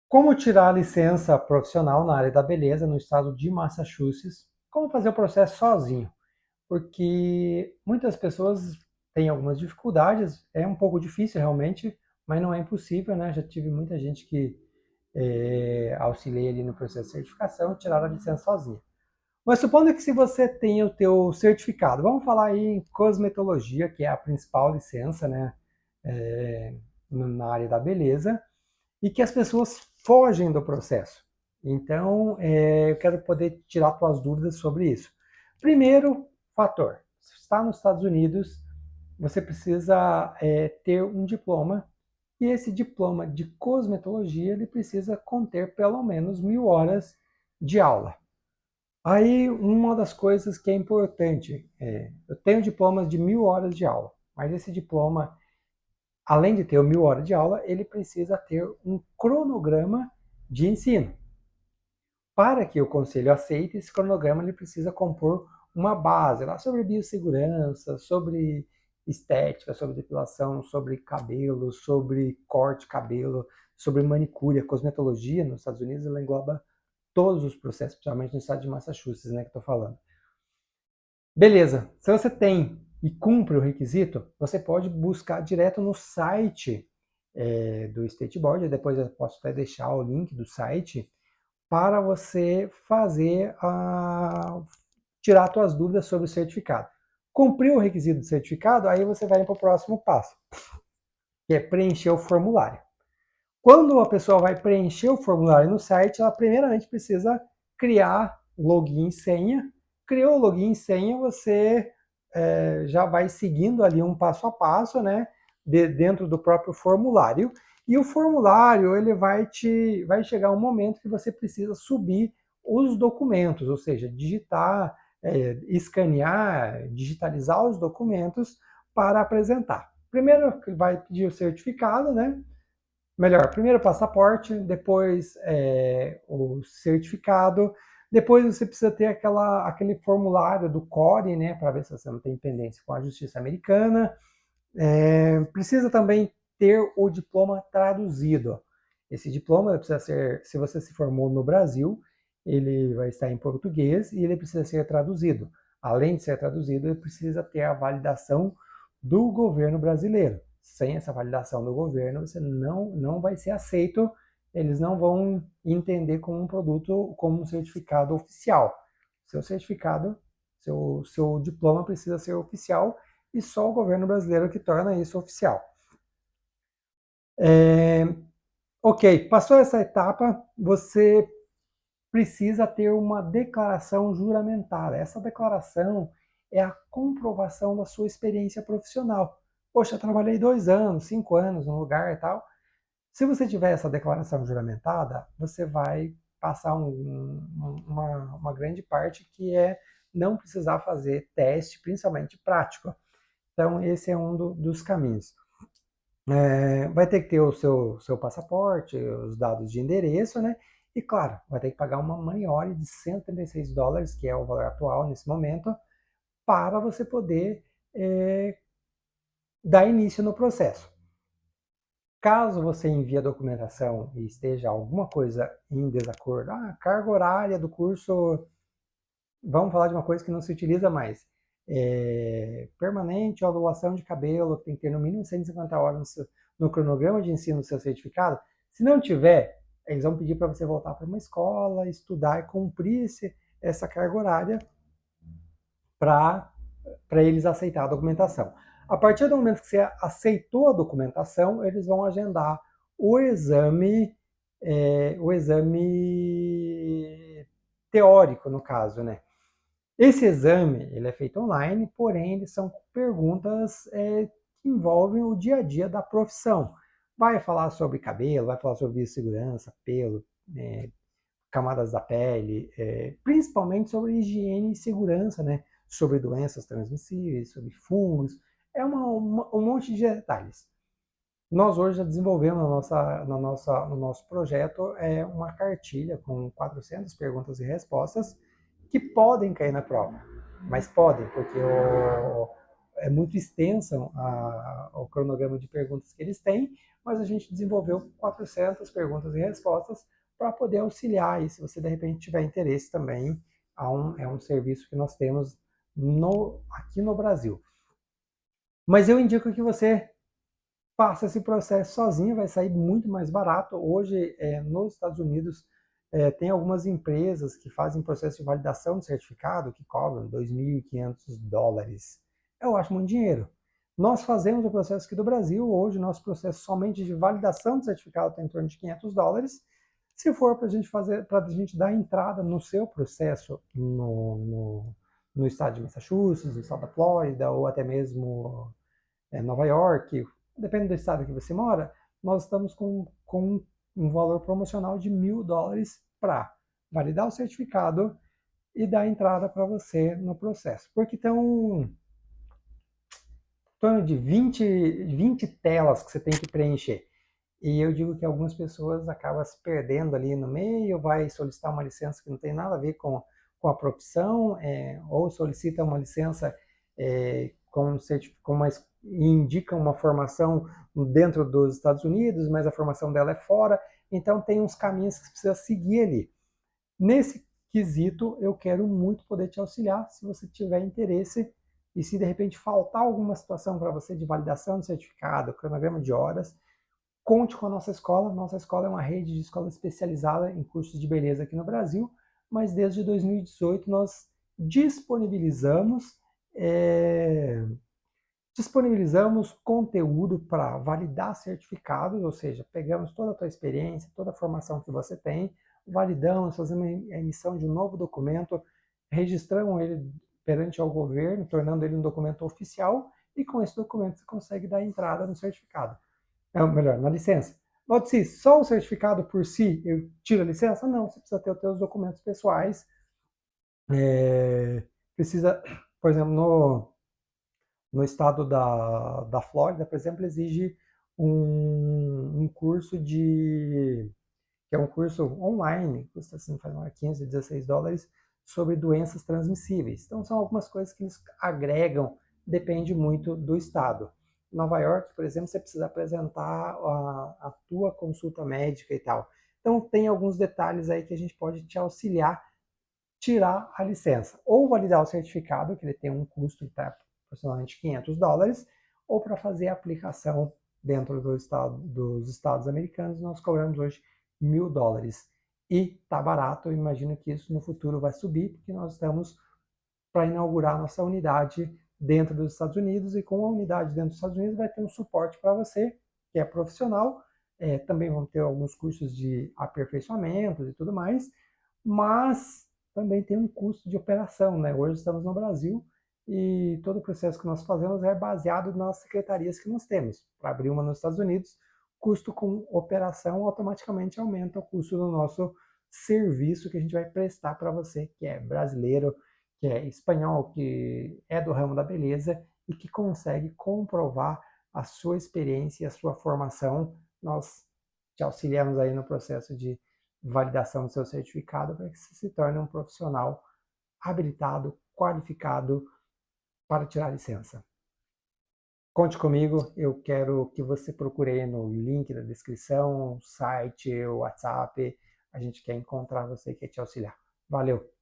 Como tirar a licença profissional na área da beleza no estado de Massachusetts? Como fazer o processo sozinho? Porque muitas pessoas têm algumas dificuldades, é um pouco difícil realmente, mas não é impossível, né? Já tive muita gente que auxiliei ali no processo de certificação e tiraram a licença sozinha. Mas supondo que se você tem o teu certificado, vamos falar aí em cosmetologia, que é a principal licença, né, é, na área da beleza, e que as pessoas fogem do processo. Então, eu quero poder tirar tuas dúvidas sobre isso. Primeiro fator, se está nos Estados Unidos, você precisa ter um diploma, e esse diploma de cosmetologia ele precisa conter pelo menos 1.000 horas de aula. Aí, uma das coisas que é importante eu tenho diplomas de 1.000 horas de aula, mas esse diploma, além de ter 1.000 horas de aula, ele precisa ter um cronograma de ensino. Para que o conselho aceite, esse cronograma ele precisa compor uma base lá sobre biossegurança, sobre estética, sobre depilação, sobre cabelo, sobre corte de cabelo, sobre manicure, a cosmetologia nos Estados Unidos ela engloba todos os processos, principalmente no estado de Massachusetts, né, que estou falando. Beleza, se você tem e cumpre o requisito, você pode buscar direto no site do State Board, depois eu posso até deixar o link do site, para você tirar suas dúvidas sobre o certificado. Cumpriu o requisito do certificado, aí você vai para o próximo passo, que é preencher o formulário. Quando a pessoa vai preencher o formulário no site, ela primeiramente precisa criar login e senha. Criou o login e senha, você já vai seguindo ali um passo a passo, né, dentro do próprio formulário. E o formulário ele vai chegar um momento que você precisa subir os documentos, ou seja, digitar, escanear, digitalizar os documentos para apresentar. Primeiro vai pedir o certificado, né? Melhor, primeiro o passaporte, depois o certificado, depois você precisa ter aquele formulário do CORE, né, para ver se você não tem pendência com a Justiça Americana. Precisa também ter o diploma traduzido. Esse diploma precisa ser, se você se formou no Brasil, ele vai estar em português e ele precisa ser traduzido. Além de ser traduzido, ele precisa ter a validação do governo brasileiro. Sem essa validação do governo, você não vai ser aceito, eles não vão entender como um produto, como um certificado oficial. Seu certificado, seu diploma precisa ser oficial e só o governo brasileiro que torna isso oficial. Ok, passou essa etapa, você precisa ter uma declaração juramentada. Essa declaração é a comprovação da sua experiência profissional. Poxa, eu trabalhei 2 anos, 5 anos no lugar e tal. Se você tiver essa declaração juramentada, você vai passar uma grande parte que é não precisar fazer teste, principalmente prático. Então, esse é um dos caminhos. Vai ter que ter o seu passaporte, os dados de endereço, né? E claro, vai ter que pagar uma money order de US$ 136, que é o valor atual nesse momento, para você poder dar início no processo. Caso você envie a documentação e esteja alguma coisa em desacordo, carga horária do curso, vamos falar de uma coisa que não se utiliza mais. Permanente, ovulação de cabelo, que tem que ter no mínimo 150 horas no cronograma de ensino do seu certificado. Se não tiver, eles vão pedir para você voltar para uma escola, estudar e cumprir essa carga horária para eles aceitar a documentação. A partir do momento que você aceitou a documentação, eles vão agendar o exame teórico, no caso, né? Esse exame ele é feito online, porém eles são perguntas que envolvem o dia a dia da profissão. Vai falar sobre cabelo, vai falar sobre biossegurança, pelo, camadas da pele, principalmente sobre higiene e segurança, né? Sobre doenças transmissíveis, sobre fungos, um monte de detalhes. Nós hoje já desenvolvemos no nosso projeto uma cartilha com 400 perguntas e respostas que podem cair na prova, mas podem, porque é muito extenso o cronograma de perguntas que eles têm, mas a gente desenvolveu 400 perguntas e respostas para poder auxiliar aí, se você de repente tiver interesse também, é um serviço que nós temos aqui no Brasil. Mas eu indico que você faça esse processo sozinho, vai sair muito mais barato. Hoje, nos Estados Unidos, tem algumas empresas que fazem processo de validação de certificado que cobram $2.500. Eu acho muito dinheiro. Nós fazemos o processo aqui do Brasil. Hoje, nosso processo somente de validação de certificado está em torno de $500. Se for para a gente fazer, para a gente dar entrada no seu processo no estado de Massachusetts, no estado da Flórida, ou até mesmo Nova York, depende do estado que você mora, nós estamos com um valor promocional de $1.000 para validar o certificado e dar entrada para você no processo. Porque estão em torno de 20 telas que você tem que preencher. E eu digo que algumas pessoas acabam se perdendo ali no meio, vai solicitar uma licença que não tem nada a ver com a profissão, ou solicita uma licença indica uma formação dentro dos Estados Unidos, mas a formação dela é fora, então tem uns caminhos que você precisa seguir ali. Nesse quesito, eu quero muito poder te auxiliar, se você tiver interesse, e se de repente faltar alguma situação para você de validação de certificado, cronograma de horas, conte com a nossa escola. Nossa escola é uma rede de escola especializada em cursos de beleza aqui no Brasil, mas desde 2018 nós disponibilizamos conteúdo para validar certificados, ou seja, pegamos toda a tua experiência, toda a formação que você tem, validamos, fazemos a emissão de um novo documento, registramos ele perante ao governo, tornando ele um documento oficial, e com esse documento você consegue dar entrada no certificado. Melhor, na licença. Valdici, só o certificado por si eu tiro a licença? Não, você precisa ter os seus documentos pessoais. Precisa, por exemplo, no estado da Flórida, por exemplo, exige um curso que é um curso online, custa assim, $15, $16, sobre doenças transmissíveis. Então, são algumas coisas que eles agregam, depende muito do estado. Em Nova York, por exemplo, você precisa apresentar a tua consulta médica e tal. Então, tem alguns detalhes aí que a gente pode te auxiliar tirar a licença. Ou validar o certificado, que ele tem um custo de aproximadamente $500, ou para fazer a aplicação dentro dos Estados americanos, nós cobramos hoje $1.000. E tá barato, eu imagino que isso no futuro vai subir, porque nós estamos para inaugurar nossa unidade dentro dos Estados Unidos, e com a unidade dentro dos Estados Unidos vai ter um suporte para você, que é profissional, também vão ter alguns cursos de aperfeiçoamento e tudo mais, mas também tem um custo de operação, né? Hoje estamos no Brasil e todo o processo que nós fazemos é baseado nas secretarias que nós temos. Para abrir uma nos Estados Unidos, custo com operação automaticamente aumenta o custo do nosso serviço que a gente vai prestar para você, que é brasileiro, que é espanhol, que é do ramo da beleza e que consegue comprovar a sua experiência e a sua formação. Nós te auxiliamos aí no processo de validação do seu certificado para que você se torne um profissional habilitado, qualificado para tirar a licença. Conte comigo, eu quero que você procure aí no link da descrição, site, WhatsApp, a gente quer encontrar você e quer te auxiliar. Valeu!